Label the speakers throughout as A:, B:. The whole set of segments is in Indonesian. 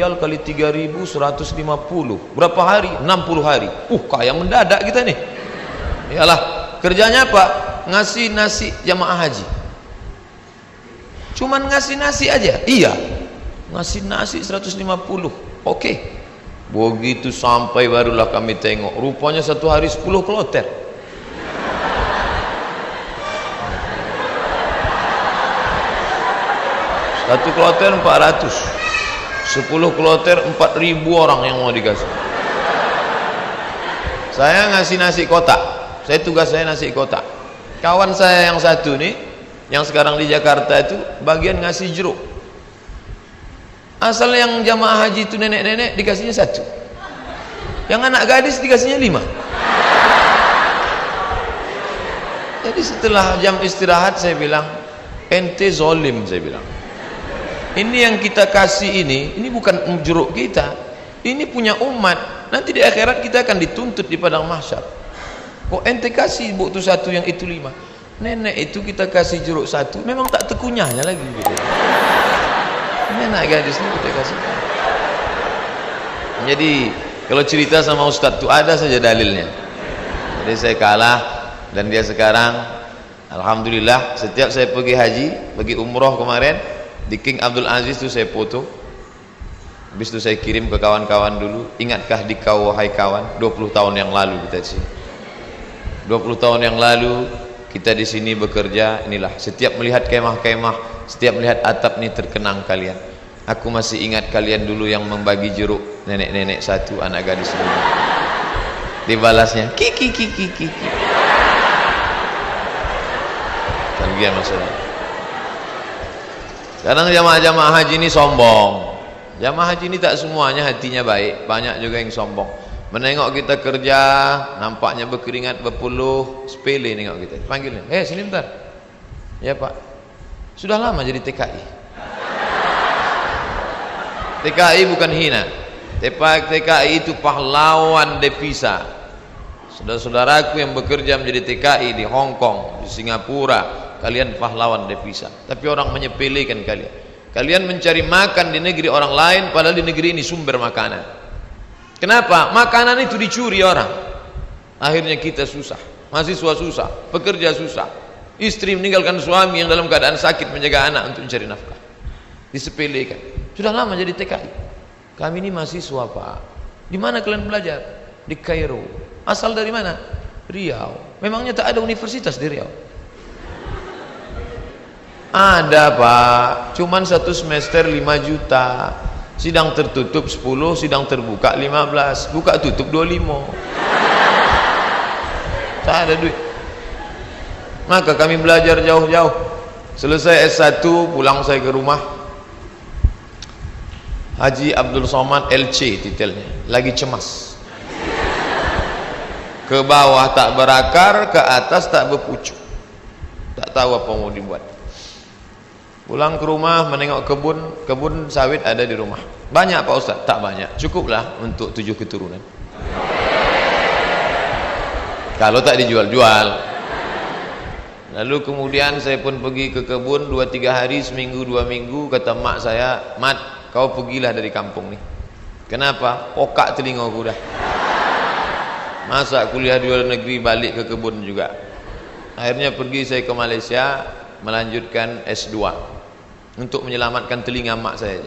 A: kali 3.150 berapa hari? 60 hari. Kaya mendadak kita nih. Iyalah, kerjanya apa? Ngasih nasi jamaah haji. Cuman ngasih nasi aja. Iya, ngasih nasi 150. Oke. Begitu sampai barulah kami tengok, rupanya satu hari 10 kloter. Satu kloter 400, 10 kloter 4.000 orang yang mau dikasih. Saya ngasih nasi kotak. Tugas saya nasi kotak. Kawan saya yang satu nih, yang sekarang di Jakarta itu bagian ngasih jeruk. Asal yang jamaah haji itu nenek-nenek dikasihnya 1, yang anak gadis dikasihnya 5. Jadi setelah jam istirahat saya bilang, ente zolim, saya bilang. Ini yang kita kasih ini bukan jeruk kita, ini punya umat. Nanti di akhirat kita akan dituntut di padang mahsyar. Kok ente kasih bu tu 1, yang itu 5? Nenek itu kita kasih jeruk 1, memang tak tekunyahnya lagi gitu. Ini anak gadis ini kita kasih. Jadi kalau cerita sama Ustadz itu ada saja dalilnya. Jadi saya kalah dan dia sekarang alhamdulillah setiap saya pergi haji, pergi umroh kemarin di King Abdul Aziz itu saya foto. Habis itu saya kirim ke kawan-kawan dulu, ingatkah di kau wahai kawan 20 tahun yang lalu kita di sini. 20 tahun yang lalu kita di sini bekerja, inilah setiap melihat kemah-kemah, setiap melihat atap ini terkenang kalian. Aku masih ingat kalian dulu yang membagi jeruk, nenek-nenek 1, anak gadis 5. Dibalasnya kiki. Bagian masalah. Kadang jamaah-jamaah haji ini sombong. Jamaah haji ini tak semuanya hatinya baik, banyak juga yang sombong. Menengok kita kerja, nampaknya berkeringat, berpeluh, sepele nengok kita. Panggilnya, sini bentar. Ya Pak, sudah lama jadi TKI. TKI bukan hina. TKI itu pahlawan devisa. Saudara-saudaraku yang bekerja menjadi TKI di Hong Kong, di Singapura, kalian pahlawan devisa. Tapi orang menyepelekan kalian. Kalian mencari makan di negeri orang lain, padahal di negeri ini sumber makanan. Kenapa? Makanan itu dicuri orang. Akhirnya kita susah, mahasiswa susah, pekerja susah, istri meninggalkan suami yang dalam keadaan sakit menjaga anak untuk mencari nafkah. Disepelekan. Sudah lama jadi TKI. Kami ini mahasiswa Pak. Di mana kalian belajar? Di Kairo. Asal dari mana? Riau. Memangnya tak ada universitas di Riau? Ada Pak, cuman 1 semester 5 juta. Sidang tertutup 10, sidang terbuka 15, buka tutup 25. Tak ada duit. Maka kami belajar jauh-jauh. Selesai S1 pulang saya ke rumah. Haji Abdul Somad LC titelnya, lagi cemas. Ke bawah tak berakar, ke atas tak berpucuk. Tak tahu apa mau dibuat. Pulang ke rumah menengok kebun sawit ada di rumah. Banyak Pak Ustaz? Tak banyak, cukuplah untuk 7 keturunan. Kalau tak dijual-jual. Lalu kemudian saya pun pergi ke kebun 2-3 hari, seminggu 2 minggu. Kata mak saya, Mat, kau pergilah dari kampung nih. Kenapa? Pokak telinga aku dah. Masa kuliah di luar negeri balik ke kebun juga. Akhirnya pergi saya ke Malaysia melanjutkan S2 untuk menyelamatkan telinga mak saya.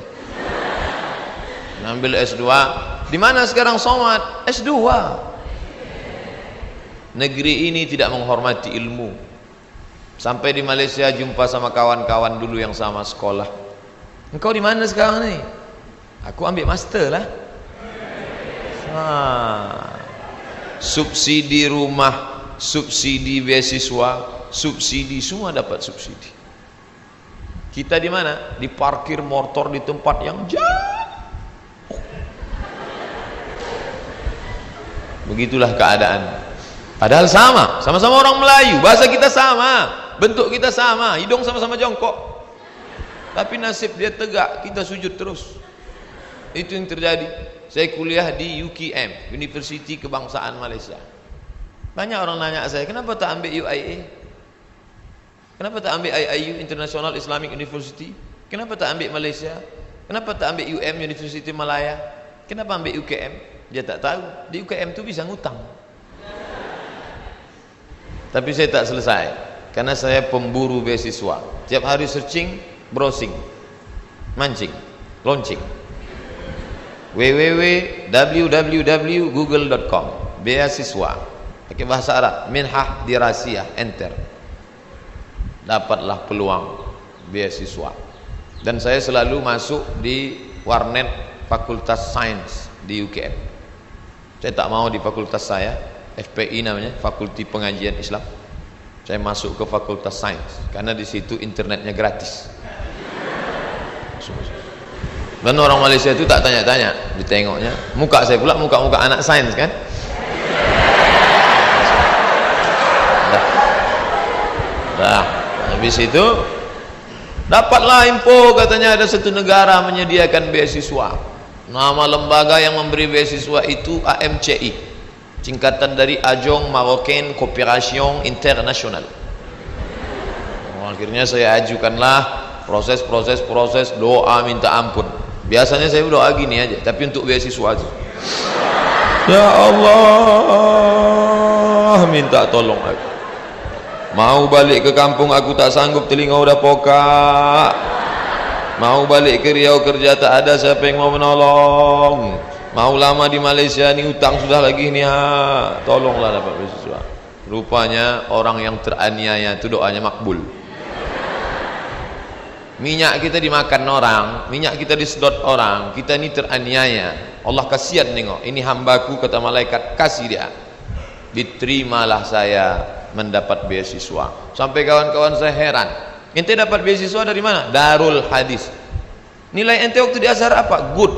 A: Ambil S2. Di mana sekarang Somad? S2. Negeri ini tidak menghormati ilmu. Sampai di Malaysia jumpa sama kawan-kawan dulu yang sama sekolah. Engkau di mana sekarang nih? Aku ambil master lah. Subsidi rumah, subsidi beasiswa, subsidi, semua dapat subsidi. Kita di mana? Di parkir motor di tempat yang jauh. Begitulah keadaan. Padahal sama-sama orang Melayu, bahasa kita sama, bentuk kita sama, hidung sama-sama jongkok. Tapi nasib dia tegak, kita sujud terus. Itu yang terjadi. Saya kuliah di UKM, Universiti Kebangsaan Malaysia. Banyak orang nanya saya, kenapa tak ambil UIA? Kenapa tak ambil IIU, International Islamic University? Kenapa tak ambil Malaysia? Kenapa tak ambil UM, University Malaya? Kenapa ambil UKM? Dia tak tahu. Di UKM tu bisa ngutang. Tapi saya tak selesai, karena saya pemburu beasiswa. Tiap hari searching, browsing, mancing, launching. www.google.com beasiswa pakai bahasa Arab, minhah dirasiyah, enter, dapatlah peluang beasiswa. Dan saya selalu masuk di warnet Fakultas Sains di UKM. Saya tak mau di fakultas saya, FPI namanya, Fakulti Pengajian Islam. Saya masuk ke Fakultas Sains karena di situ internetnya gratis. Dan orang Malaysia itu tak tanya-tanya, ditengoknya muka saya pula, muka-muka anak sains kan. Dah, habis itu dapatlah info, katanya ada satu negara menyediakan beasiswa. Nama lembaga yang memberi beasiswa itu AMCI, singkatan dari Ajong Marocaine Coopération Internationale. Akhirnya saya ajukanlah proses doa minta ampun. Biasanya saya doa gini aja, tapi untuk beasiswa aja. Ya Allah, minta tolong aku. Mau balik ke kampung aku tak sanggup, telinga udah pokak. Mau balik ke Riau kerja tak ada siapa yang mau menolong. Mau lama di Malaysia ni utang sudah lagi ni, tolonglah dapat beasiswa. Rupanya orang yang teraniaya itu doanya makbul. Minyak kita dimakan orang, minyak kita disedot orang, kita ni teraniaya. Allah kasihan nengok, ini hambaku, kata malaikat, kasih dia. Diterimalah saya mendapat beasiswa. Sampai kawan-kawan saya heran, ente dapat beasiswa dari mana? Darul Hadis. Nilai ente waktu di Azhar apa? Good,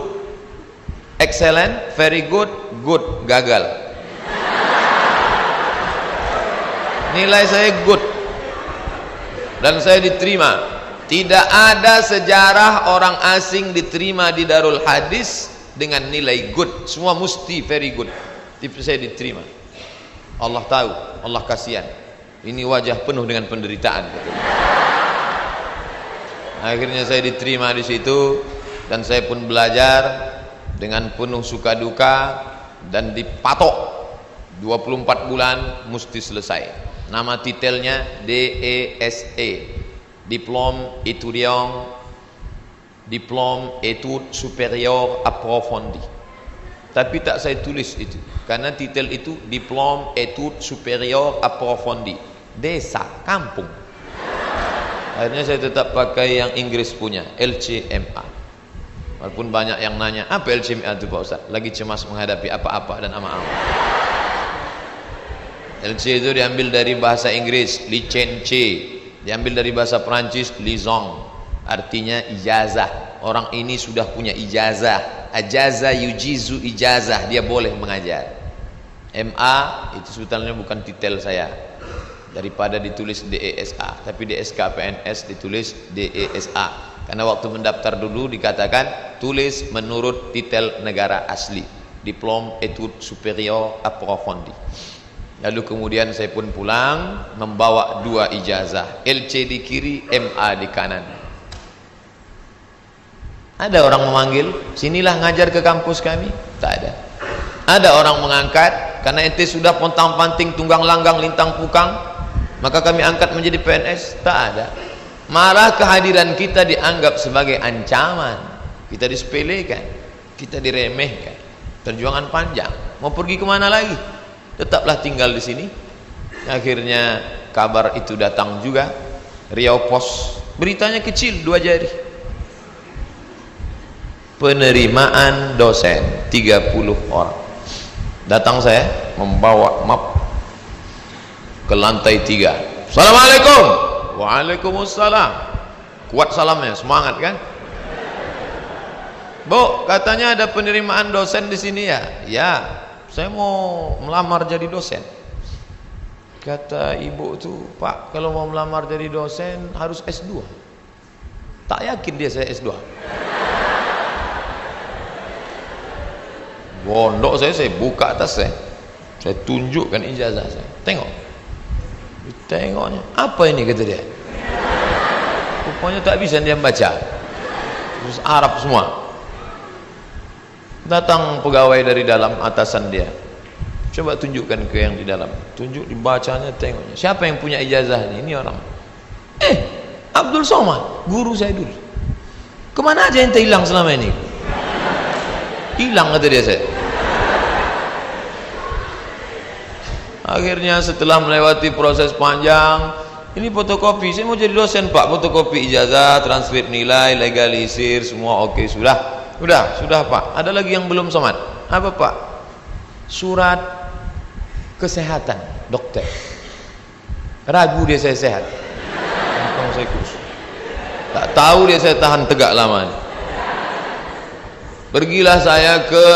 A: excellent, very good, good, gagal. Nilai saya good dan saya diterima. Tidak ada sejarah orang asing diterima di Darul Hadis dengan nilai good, semua mesti very good. Tapi saya diterima. Allah tahu, Allah kasihan. Ini wajah penuh dengan penderitaan. Akhirnya saya diterima di situ dan saya pun belajar dengan penuh suka duka dan dipatok 24 bulan mesti selesai. Nama titelnya DESE, Diplôme Étudiant, Diplôme Études Supérieures Approfondies. Tapi tak saya tulis itu, karena titel itu Diplôme Études Supérieures Approfondies, desa, kampung. Akhirnya saya tetap pakai yang Inggris punya, LCMA. Walaupun banyak yang nanya, apa LCMA itu Pak Ustaz? Lagi cemas menghadapi apa-apa dan ama-ama. LC itu diambil dari bahasa Inggris, licence. Diambil dari bahasa Perancis, liaison, artinya ijazah. Orang ini sudah punya ijazah. Ajaza yujizu ijazah, dia boleh mengajar. MA itu sebetulnya bukan titel saya, daripada ditulis DESA, tapi DSK PNS ditulis DESA. Karena waktu mendaftar dulu dikatakan tulis menurut titel negara asli, Diplôme Études Supérieures Approfondies. Lalu kemudian saya pun pulang membawa 2 ijazah, LC di kiri, MA di kanan. Ada orang memanggil, sinilah ngajar ke kampus kami? Tak ada. Ada orang mengangkat, karena ente sudah pontang panting, tunggang langgang, lintang pukang, maka kami angkat menjadi PNS? Tak ada. Malah kehadiran kita dianggap sebagai ancaman, kita disepelekan, kita diremehkan. Perjuangan panjang, mau pergi kemana lagi? Tetaplah tinggal di sini. Akhirnya kabar itu datang juga, Riau Pos, beritanya kecil 2 jari. Penerimaan dosen 30 orang. Datang saya membawa map ke lantai 3. Assalamualaikum. Waalaikumsalam. Kuat salamnya, semangat kan? Bu, katanya ada penerimaan dosen di sini ya? Ya, saya mau melamar jadi dosen. Kata ibu tuh, Pak, kalau mau melamar jadi dosen harus S2. Tak yakin dia saya S2. Gondok saya buka atas saya tunjukkan ijazah saya. Tengok. Tengoknya, apa ini kata dia? Rupanya tak bisa dia baca. khusus Arab semua. Datang pegawai dari dalam, atasan dia, coba tunjukkan ke yang di dalam. Tunjuk, dibacanya, tengoknya. Siapa yang punya ijazah ini? Ini orang. Abdul Somad, guru saya dulu. Kemana aja ente hilang selama ini? Hilang, kata dia saya. Akhirnya setelah melewati proses panjang, ini fotokopi, saya mau jadi dosen pak, fotokopi ijazah, transkrip nilai, legalisir, semua oke, sudah pak. Ada lagi yang belum Somad. Apa pak? Surat kesehatan dokter. Ragu dia saya sehat. Saya kurus. Tak tahu dia saya tahan tegak lama. Pergilah saya ke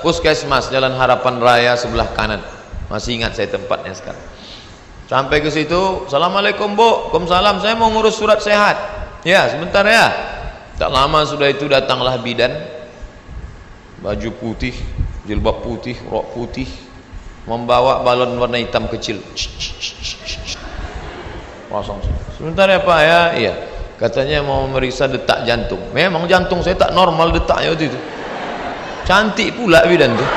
A: puskesmas Jalan Harapan Raya sebelah kanan. Masih ingat saya tempatnya sekarang. Sampai ke situ, assalamualaikum bu, waalaikumsalam, saya mau ngurus surat sehat. Ya sebentar ya. Tak lama sudah itu datanglah bidan, baju putih, jilbab putih, rok putih, membawa balon warna hitam kecil. Pasang. Sebentar ya pak ya. Iya. Katanya mau memeriksa detak jantung. Memang jantung saya tak normal detaknya waktu itu. Cantik pula bidan tuh.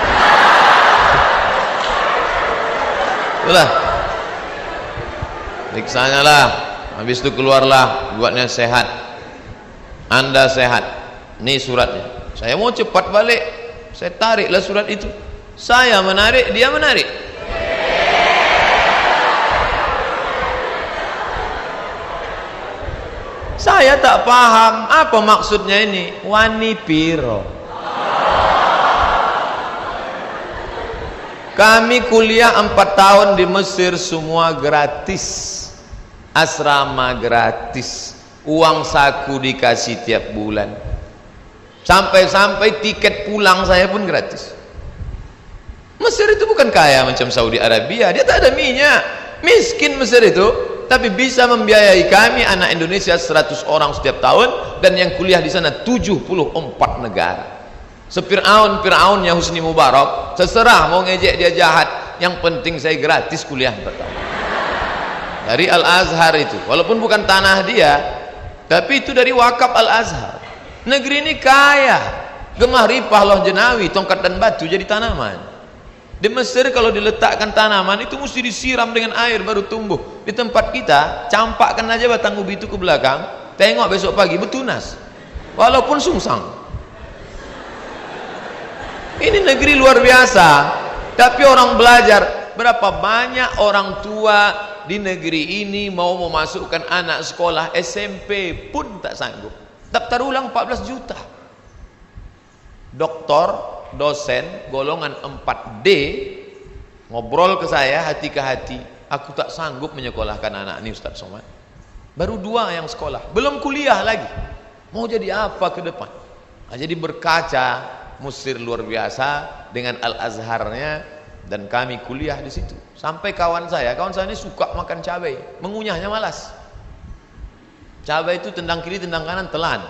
A: Itulah. Periksanya lah. Habis itu keluarlah, buatnya sehat. Anda sehat. Ini suratnya. Saya mau cepat balik. Saya tariklah surat itu. Saya menarik, dia menarik. Saya tak paham apa maksudnya ini. Wani piro. Kami kuliah 4 tahun di Mesir, semua gratis. Asrama gratis. Uang saku dikasih tiap bulan. Sampai-sampai tiket pulang saya pun gratis. Mesir itu bukan kaya macam Saudi Arabia. Dia tak ada minyak. Miskin Mesir itu. Tapi bisa membiayai kami anak Indonesia 100 orang setiap tahun, dan yang kuliah di sana 74 negara. Fir'aunnya Husni Mubarak, terserah mau ngejek dia jahat, yang penting saya gratis kuliah 4 tahun. Dari Al-Azhar itu, walaupun bukan tanah dia, tapi itu dari wakaf Al-Azhar. Negeri ini kaya, gemah ripah loh jenawi, tongkat dan batu jadi tanaman. Di Mesir kalau diletakkan tanaman itu mesti disiram dengan air baru tumbuh. Di tempat kita campakkan aja batang ubi itu ke belakang, tengok besok pagi bertunas walaupun sungsang. Ini negeri luar biasa, tapi orang belajar. Berapa banyak orang tua di negeri ini mau memasukkan anak sekolah SMP pun tak sanggup. Daftar ulang 14 juta. Doktor, dosen golongan 4D ngobrol ke saya hati ke hati, aku tak sanggup menyekolahkan anak ini Ustaz Somad. Baru 2 yang sekolah, belum kuliah lagi, mau jadi apa ke depan. Jadi berkaca Mesir luar biasa dengan Al-Azharnya, dan kami kuliah di situ. Sampai kawan saya ini suka makan cabai, mengunyahnya malas. Cabai itu tendang kiri tendang kanan telan,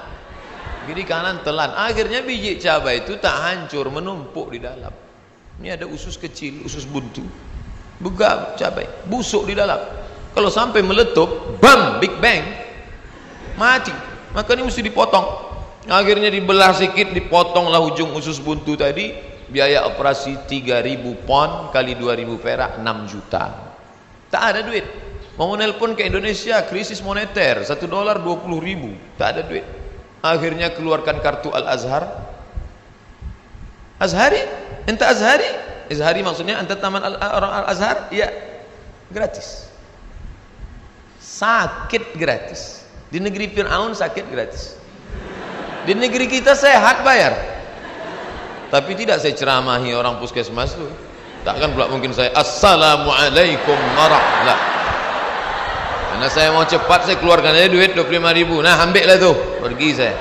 A: kiri kanan telan. Akhirnya biji cabai itu tak hancur, menumpuk di dalam. Ini ada usus kecil, usus buntu, begak cabai, busuk di dalam. Kalau sampai meletup, bam, big bang, mati. Maka ini mesti dipotong. Akhirnya dibelah sedikit, dipotonglah ujung usus buntu tadi. Biaya operasi 3.000 pon kali 2.000 perak, 6 juta. Tak ada duit. Mau nelpon ke Indonesia, krisis moneter, $1 20.000, tak ada duit. Akhirnya keluarkan kartu Al-Azhar. Azhari? Ente Azhari? Azhari maksudnya ente taman orang Al-Azhar? Ya, gratis. Sakit gratis. Di negeri Fir'aun sakit gratis. Di negeri kita sehat bayar. Tapi tidak saya ceramahi orang puskesmas itu. Takkan pula mungkin saya assalamualaikum warahmatullahi. Karena saya mau cepat, saya keluarkan aja duit 25.000. Nah ambillah tuh, pergi saya.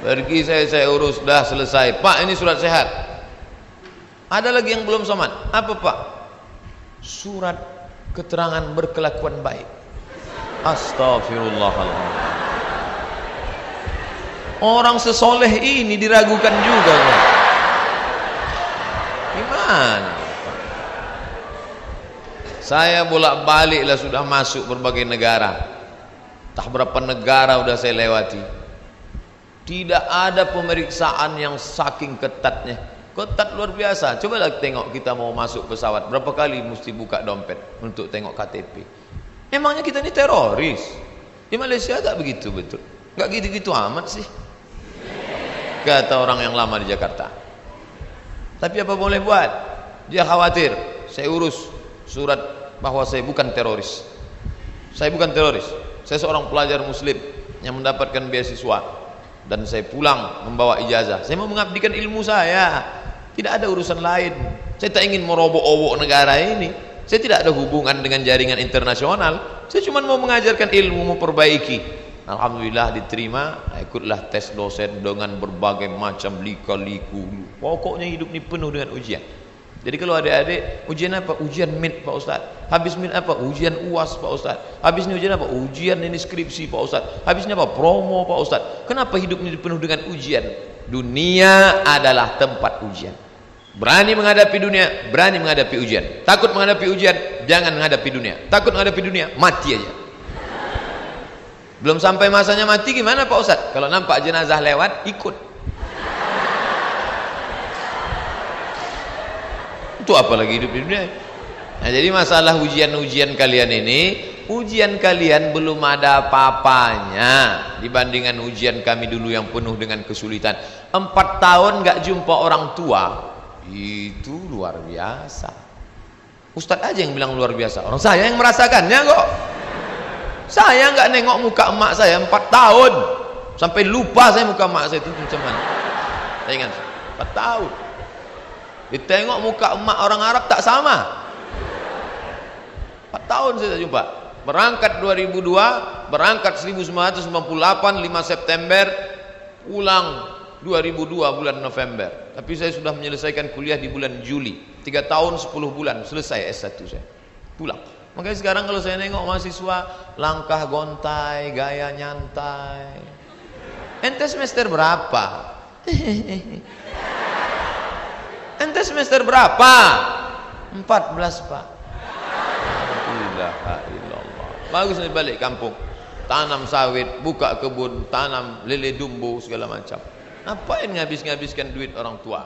A: Pergi saya urus, dah selesai. Pak ini surat sehat. Ada lagi yang belum Somad. Apa pak? Surat keterangan berkelakuan baik. Astagfirullahaladzim. Orang sesoleh ini diragukan juga. Gimana? Saya bolak-balik lah sudah masuk berbagai negara. Tak berapa negara sudah saya lewati. Tidak ada pemeriksaan yang saking ketatnya. Ketat luar biasa. Cobalah tengok kita mau masuk pesawat, berapa kali mesti buka dompet untuk tengok KTP. Emangnya kita ini teroris? Di Malaysia tak begitu betul. Enggak gitu-gitu amat sih, kata orang yang lama di Jakarta. Tapi apa boleh buat? Dia khawatir. Saya urus surat bahwa saya bukan teroris. Saya bukan teroris. Saya seorang pelajar muslim yang mendapatkan beasiswa, dan saya pulang membawa ijazah. Saya mau mengabdikan ilmu saya. Tidak ada urusan lain. Saya tak ingin merobok-obok negara ini. Saya tidak ada hubungan dengan jaringan internasional. Saya cuma mau mengajarkan ilmu, memperbaiki. Alhamdulillah diterima. Ikutlah tes dosen dengan berbagai macam lika-liku. Pokoknya hidup ini penuh dengan ujian. Jadi kalau adik-adik, ujian apa? Ujian MIT Pak Ustaz. Habis MIT apa? Ujian UAS Pak Ustaz. Habis ini ujian apa? Ujian ini skripsi Pak Ustaz. Habisnya apa? Promo Pak Ustaz. Kenapa hidup ini penuh dengan ujian? Dunia adalah tempat ujian. Berani menghadapi dunia, berani menghadapi ujian. Takut menghadapi ujian, jangan menghadapi dunia. Takut menghadapi dunia, mati aja. Belum sampai masanya mati gimana Pak Ustaz? Kalau nampak jenazah lewat, ikut. Itu apalagi hidup di dunia. Nah, jadi masalah ujian-ujian kalian ini, ujian kalian belum ada apa-apanya dibandingkan ujian kami dulu yang penuh dengan kesulitan. 4 tahun gak jumpa orang tua, itu luar biasa. Ustadz aja yang bilang luar biasa, orang saya yang merasakannya kok. Saya nggak nengok muka emak saya 4 tahun, sampai lupa saya muka emak saya itu macam mana. Saya ingat 4 tahun. Ditengok muka emak orang Arab tak sama. 4 tahun saya tak jumpa. Berangkat 2002, berangkat 1998 5 September, pulang 2002 bulan November. Tapi saya sudah menyelesaikan kuliah di bulan Juli. 3 tahun 10 bulan selesai S1 saya. Pulang. Makanya sekarang kalau saya nengok mahasiswa, langkah gontai, gaya nyantai. Ente semester berapa? Ente semester berapa? 14 Pak. La ilaha illallah. Bagus nih balik kampung. Tanam sawit, buka kebun, tanam lele dumbo segala macam. Ngapain ngabis-ngabiskan duit orang tua?